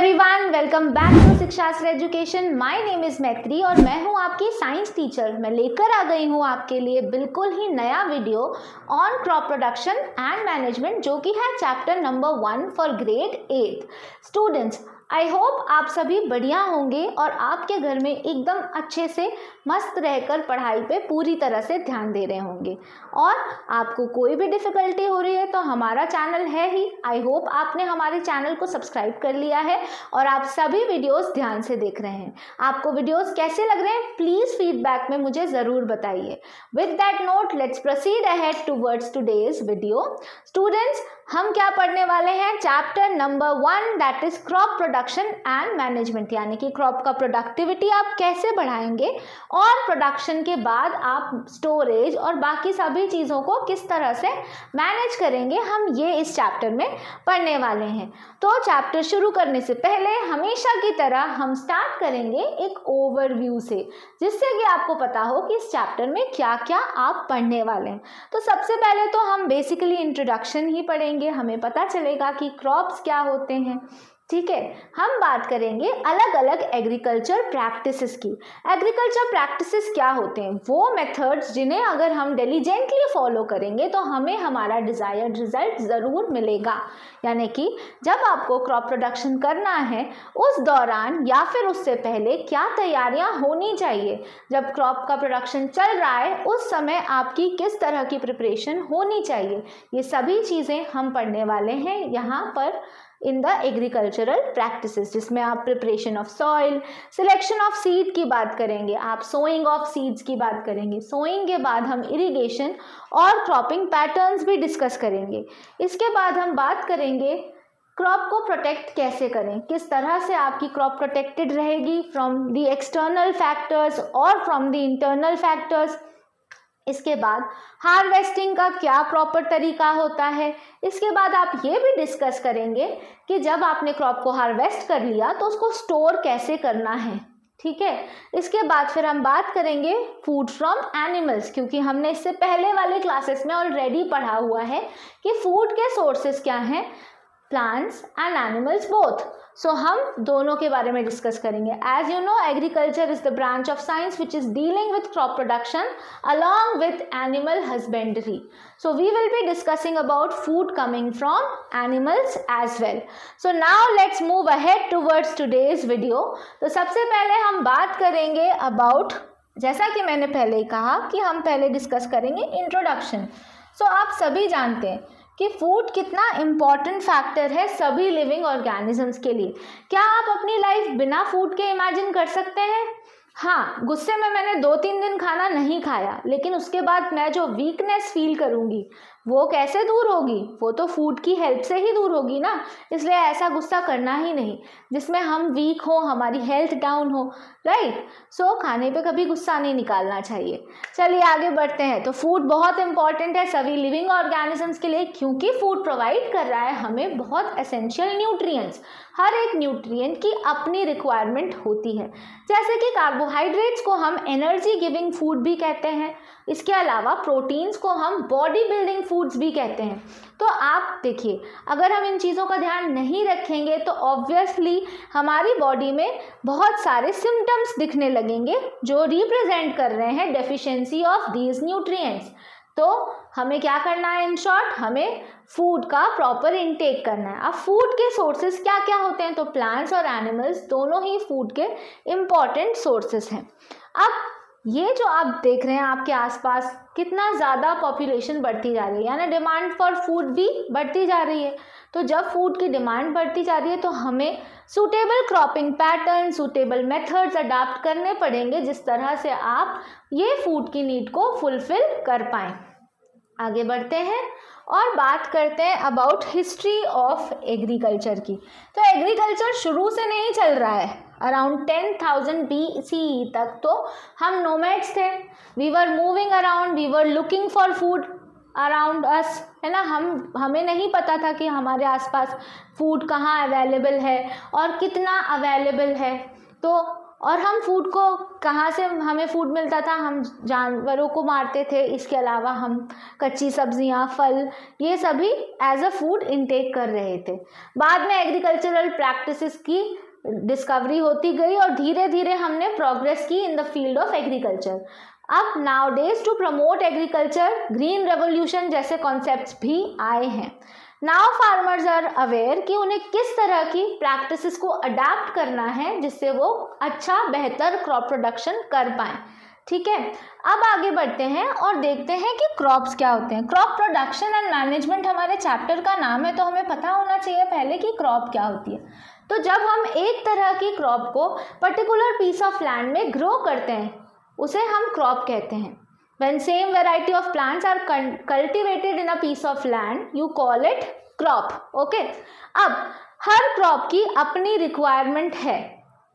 Everyone, welcome back to Shikshastra education. My name is Maitri और मैं हूं आपकी साइंस टीचर। मैं लेकर आ गई हूं आपके लिए बिल्कुल ही नया video on crop production and management, जो कि है chapter number 1 for grade 8 students. I hope आप सभी बढ़िया होंगे और आपके घर में एकदम अच्छे से मस्त रहकर पढ़ाई पे पूरी तरह से ध्यान दे रहे होंगे। और आपको कोई भी डिफ़िकल्टी हो रही है तो हमारा चैनल है ही। आई होप आपने हमारे चैनल को सब्सक्राइब कर लिया है और आप सभी वीडियोस ध्यान से देख रहे हैं। आपको वीडियोस कैसे लग रहे हैं प्लीज़ फीडबैक में मुझे ज़रूर बताइए। With that note let's proceed ahead towards today's video. Students, हम क्या पढ़ने वाले हैं? Chapter number 1 that is crop production and management, यानी कि क्रॉप का प्रोडक्टिविटी आप कैसे बढ़ाएंगे और प्रोडक्शन के बाद आप स्टोरेज और बाकी सभी चीज़ों को किस तरह से मैनेज करेंगे, हम ये इस चैप्टर में पढ़ने वाले हैं। तो चैप्टर शुरू करने से पहले हमेशा की तरह हम स्टार्ट करेंगे एक ओवरव्यू से, जिससे कि आपको पता हो कि इस चैप्टर में क्या क्या आप पढ़ने वाले हैं। तो सबसे पहले तो हम बेसिकली इंट्रोडक्शन ही पढ़ेंगे, हमें पता चलेगा कि क्रॉप्स क्या होते हैं। ठीक है, हम बात करेंगे अलग अलग एग्रीकल्चर प्रैक्टिसेस की। एग्रीकल्चर प्रैक्टिसेस क्या होते हैं? वो मेथड्स जिन्हें अगर हम डिलीजेंटली फॉलो करेंगे तो हमें हमारा डिज़ायर्ड रिजल्ट ज़रूर मिलेगा। यानी कि जब आपको क्रॉप प्रोडक्शन करना है उस दौरान या फिर उससे पहले क्या तैयारियां होनी चाहिए, जब क्रॉप का प्रोडक्शन चल रहा है उस समय आपकी किस तरह की प्रिपरेशन होनी चाहिए, ये सभी चीज़ें हम पढ़ने वाले हैं यहाँ पर इन द एग्रीकल्चरल प्रैक्टिसेस, जिसमें आप preparation of soil, selection of seed की बात करेंगे, आप सोइंग ऑफ सीड्स की बात करेंगे, सोइंग के बाद हम इरिगेशन और क्रॉपिंग पैटर्न्स भी डिस्कस करेंगे। इसके बाद हम बात करेंगे क्रॉप को प्रोटेक्ट कैसे करें, किस तरह से आपकी क्रॉप प्रोटेक्टेड रहेगी फ्रॉम द एक्सटर्नल फैक्टर्स और फ्रॉम द इंटरनल फैक्टर्स। इसके बाद हार्वेस्टिंग का क्या प्रॉपर तरीका होता है। इसके बाद आप ये भी डिस्कस करेंगे कि जब आपने क्रॉप को हार्वेस्ट कर लिया तो उसको स्टोर कैसे करना है। ठीक है, इसके बाद फिर हम बात करेंगे फूड फ्रॉम एनिमल्स, क्योंकि हमने इससे पहले वाले क्लासेस में ऑलरेडी पढ़ा हुआ है कि फूड के सोर्सेस क्या हैं, plants and animals both. So हम दोनों के बारे में डिस्कस करेंगे। As you know, agriculture is the branch of science which is dealing with crop production along with animal husbandry. So we will be discussing about food coming from animals as well. So now let's move ahead towards today's video. तो सबसे पहले हम बात करेंगे about, जैसा कि मैंने पहले ही कहा कि हम पहले डिस्कस करेंगे इंट्रोडक्शन। सो आप सभी जानते हैं कि फूड कितना इम्पॉर्टेंट फैक्टर है सभी लिविंग ऑर्गेनिजम्स के लिए। क्या आप अपनी लाइफ बिना फूड के इमेजिन कर सकते हैं? हाँ, गुस्से में मैंने 2-3 दिन खाना नहीं खाया, लेकिन उसके बाद मैं जो वीकनेस फील करूँगी वो कैसे दूर होगी? वो तो फूड की हेल्प से ही दूर होगी ना। इसलिए ऐसा गुस्सा करना ही नहीं जिसमें हम वीक हो, हमारी हेल्थ डाउन हो, राइट। सो खाने पे कभी गुस्सा नहीं निकालना चाहिए। चलिए आगे बढ़ते हैं। तो फूड बहुत इंपॉर्टेंट है सभी लिविंग ऑर्गेनिजम्स के लिए, क्योंकि फूड प्रोवाइड कर रहा है हमें बहुत एसेंशियल न्यूट्रिएंट्स। हर एक न्यूट्रिएंट की अपनी रिक्वायरमेंट होती है। जैसे कि कार्बोहाइड्रेट्स को हम एनर्जी गिविंग फूड भी कहते हैं। इसके अलावा प्रोटीन्स को हम बॉडी बिल्डिंग फूड्स भी कहते हैं। तो आप देखिए, अगर हम इन चीज़ों का ध्यान नहीं रखेंगे तो ऑब्वियसली हमारी बॉडी में बहुत सारे सिम्टम्स दिखने लगेंगे जो रिप्रेजेंट कर रहे हैं डेफिशिएंसी ऑफ दीज न्यूट्रिएंट्स। तो हमें क्या करना है? इन शॉर्ट, हमें फूड का प्रॉपर इनटेक करना है। अब फूड के सोर्सेज क्या क्या होते हैं? तो प्लांट्स और एनिमल्स दोनों ही फूड के इम्पॉर्टेंट सोर्सेज हैं। अब ये जो आप देख रहे हैं आपके आसपास, कितना ज़्यादा पॉपुलेशन बढ़ती जा रही है, यानी डिमांड फॉर फूड भी बढ़ती जा रही है। तो जब फूड की डिमांड बढ़ती जा रही है तो हमें suitable cropping pattern, suitable methods adapt करने पड़ेंगे, जिस तरह से आप ये फूड की नीड को फुलफिल कर पाएँ। आगे बढ़ते हैं और बात करते हैं अबाउट हिस्ट्री ऑफ एग्रीकल्चर की। तो एग्रीकल्चर शुरू से नहीं चल रहा है। अराउंड 10,000 BCE तक तो हम नोमैड्स थे। We were moving around, we were looking for food around us, है ना। हमें नहीं पता था कि हमारे आसपास फूड कहाँ अवेलेबल है और कितना अवेलेबल है। तो और हम फूड को कहाँ से हमें फूड मिलता था, हम जानवरों को मारते थे, इसके अलावा हम कच्ची सब्जियाँ, फल, ये सभी एज अ फूड इनटेक कर रहे थे। बाद में एग्रीकल्चरल प्रैक्टिसेस की डिस्कवरी होती गई और धीरे धीरे हमने प्रोग्रेस की in the field of agriculture. अब now days to promote agriculture, green revolution जैसे कॉन्सेप्ट्स भी आए हैं। नाउ फार्मर्स आर अवेयर कि उन्हें किस तरह की प्रैक्टिसेस को अडाप्ट करना है जिससे वो अच्छा बेहतर क्रॉप प्रोडक्शन कर पाएँ। ठीक है, अब आगे बढ़ते हैं और देखते हैं कि क्रॉप्स क्या होते हैं। क्रॉप प्रोडक्शन एंड मैनेजमेंट हमारे चैप्टर का नाम है, तो हमें पता होना चाहिए पहले कि क्रॉप क्या होती है। तो जब हम एक तरह की क्रॉप को पर्टिकुलर पीस ऑफ लैंड में ग्रो करते हैं उसे हम क्रॉप कहते हैं। When same variety of plants are cultivated in a piece of land, you call it crop. Okay? अब हर क्रॉप की अपनी रिक्वायरमेंट है,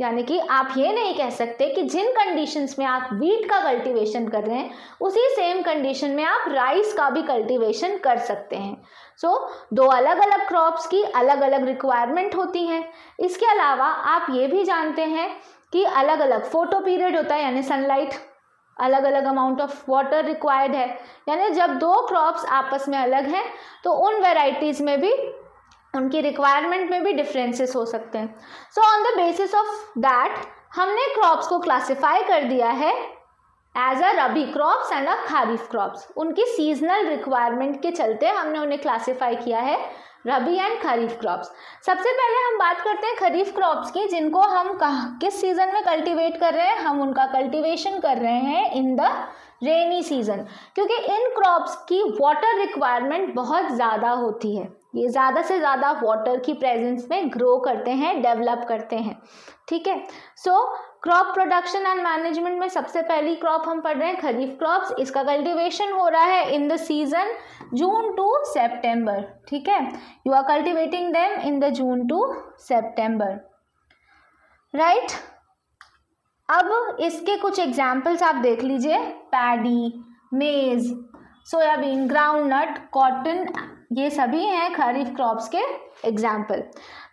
यानी कि आप ये नहीं कह सकते कि जिन कंडीशंस में आप वीट का कल्टीवेशन कर रहे हैं उसी सेम कंडीशन में आप राइस का भी कल्टीवेशन कर सकते हैं। सो दो अलग अलग क्रॉप्स की अलग अलग रिक्वायरमेंट होती हैं। इसके अलावा आप ये भी जानते हैं कि अलग अलग फोटो पीरियड होता है, यानी सनलाइट, अलग अलग अमाउंट ऑफ वाटर रिक्वायर्ड है, यानी जब दो क्रॉप्स आपस में अलग हैं तो उन वेराइटीज़ में भी उनकी रिक्वायरमेंट में भी डिफरेंसेस हो सकते हैं। So on the basis of that हमने क्रॉप्स को क्लासिफाई कर दिया है as a rabi crops and a kharif crops. उनकी सीजनल रिक्वायरमेंट के चलते हमने उन्हें क्लासिफाई किया है रबी एंड खरीफ क्रॉप्स। सबसे पहले हम बात करते हैं खरीफ क्रॉप्स की, जिनको हम किस सीजन में कल्टीवेट कर रहे हैं। हम उनका कल्टीवेशन कर रहे हैं इन द रेनी सीजन, क्योंकि इन क्रॉप्स की वाटर रिक्वायरमेंट बहुत ज़्यादा होती है। ये ज़्यादा से ज़्यादा वाटर की प्रेजेंस में ग्रो करते हैं, डेवलप करते हैं। ठीक है, so crop production and management में सबसे पहली क्रॉप हम पढ़ रहे हैं खरीफ क्रॉप्स। इसका कल्टीवेशन हो रहा है in the season June to September. ठीक है, you are cultivating them in the June to September, right. अब इसके कुछ एग्जाम्पल्स आप देख लीजिए, पैडी, मेज, सोयाबीन, ग्राउंडनट, कॉटन, ये सभी हैं खरीफ क्रॉप्स के एग्जाम्पल।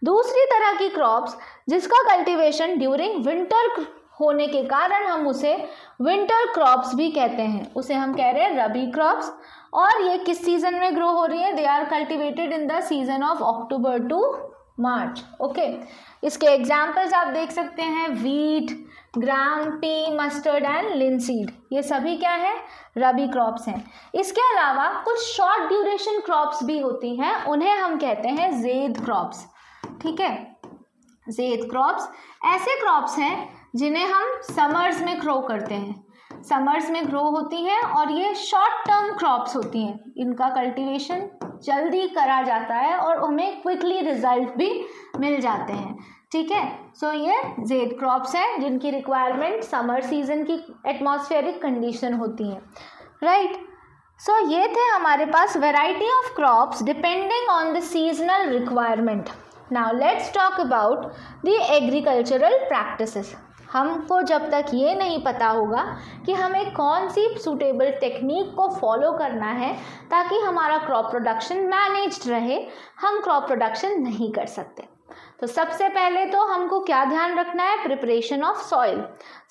दूसरी तरह की क्रॉप्स जिसका कल्टीवेशन ड्यूरिंग विंटर होने के कारण हम उसे विंटर क्रॉप्स भी कहते हैं, उसे हम कह रहे हैं रबी क्रॉप्स। और ये किस सीजन में ग्रो हो रही है? They are cultivated in the season of October to March. Okay, इसके एग्जाम्पल्स आप देख सकते हैं, wheat, gram, pea, mustard and linseed, ये सभी क्या है? रबी क्रॉप्स हैं। इसके अलावा कुछ शॉर्ट ड्यूरेशन क्रॉप्स भी होती हैं, उन्हें हम कहते हैं ज़ेद क्रॉप्स। ठीक है, ज़ेद क्रॉप्स ऐसे क्रॉप्स हैं जिन्हें हम समर्स में ग्रो करते हैं, समर्स में ग्रो होती हैं और ये शॉर्ट टर्म क्रॉप्स होती हैं। इनका कल्टीवेशन जल्दी करा जाता है और हमें क्विकली रिजल्ट भी मिल जाते हैं। ठीक है, सो ये ज़ेद क्रॉप्स हैं जिनकी रिक्वायरमेंट समर सीजन की एटमॉस्फेरिक कंडीशन होती हैं, राइट। सो ये थे हमारे पास variety of crops depending on the seasonal requirement. Now let's talk about the agricultural practices. हमको जब तक ये नहीं पता होगा कि हमें कौन सी सूटेबल टेक्निक को फॉलो करना है ताकि हमारा क्रॉप प्रोडक्शन मैनेज्ड रहे, हम क्रॉप प्रोडक्शन नहीं कर सकते। तो सबसे पहले तो हमको क्या ध्यान रखना है? Preparation of soil.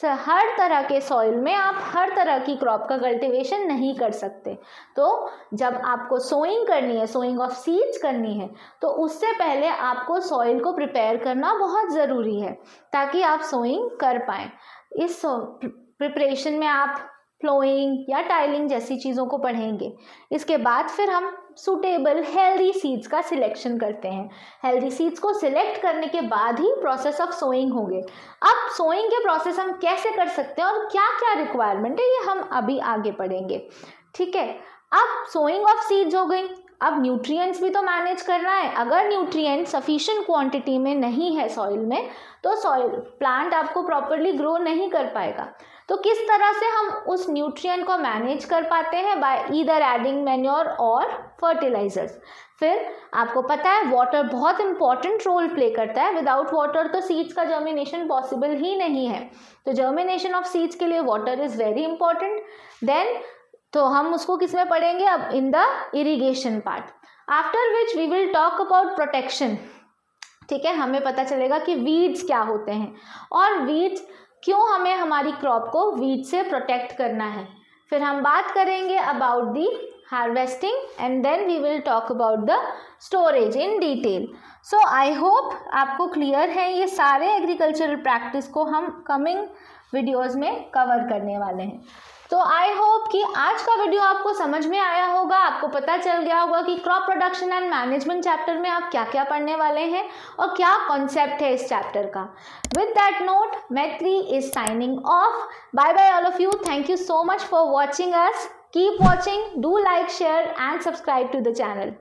हर तरह के सॉइल में आप हर तरह की क्रॉप का कल्टीवेशन नहीं कर सकते। तो जब आपको सोइंग करनी है, सोइंग ऑफ सीड्स करनी है, तो उससे पहले आपको सॉइल को प्रिपेयर करना बहुत ज़रूरी है ताकि आप सोइंग कर पाएँ। इस प्रिपरेशन में आप प्लोइंग या टाइलिंग जैसी चीज़ों को पढ़ेंगे। इसके बाद फिर हम सूटेबल हेल्दी सीड्स का सिलेक्शन करते हैं। हेल्दी सीड्स को सिलेक्ट करने के बाद ही प्रोसेस ऑफ सोइंग होंगे। अब सोइंग के प्रोसेस हम कैसे कर सकते हैं और क्या क्या रिक्वायरमेंट है, ये हम अभी आगे पढ़ेंगे। ठीक है, अब सोइंग ऑफ सीड्स हो गई। अब न्यूट्रिएंट्स भी तो मैनेज करना है। अगर न्यूट्रिएंट सफिशिएंट क्वांटिटी में नहीं है सॉइल में, तो सॉइल प्लांट आपको प्रॉपरली ग्रो नहीं कर पाएगा। तो किस तरह से हम उस न्यूट्रिएंट को मैनेज कर पाते हैं? बाय ईदर एडिंग मैन्योर और फर्टिलाइजर्स। फिर आपको पता है वाटर बहुत इंपॉर्टेंट रोल प्ले करता है। विदाउट वाटर तो सीड्स का जर्मिनेशन पॉसिबल ही नहीं है। तो जर्मिनेशन ऑफ सीड्स के लिए water is very important. Then तो हम उसको किस में पढ़ेंगे? अब in the irrigation part. After which we will talk about protection. ठीक है, हमें पता चलेगा कि वीड्स क्या होते हैं और वीड्स क्यों हमें हमारी क्रॉप को वीड से प्रोटेक्ट करना है। फिर हम बात करेंगे about the harvesting and then we will talk about the storage in detail. So I hope आपको क्लियर है। ये सारे एग्रीकल्चरल प्रैक्टिस को हम कमिंग वीडियोस में कवर करने वाले हैं। तो आई होप कि आज का वीडियो आपको समझ में आया होगा, आपको पता चल गया होगा कि crop production and management chapter में आप क्या क्या पढ़ने वाले हैं और क्या कॉन्सेप्ट है इस चैप्टर का। With that note, Maitri is signing off. Bye bye all of you. Thank you so much for watching us. Keep watching, do like, share and subscribe to the channel.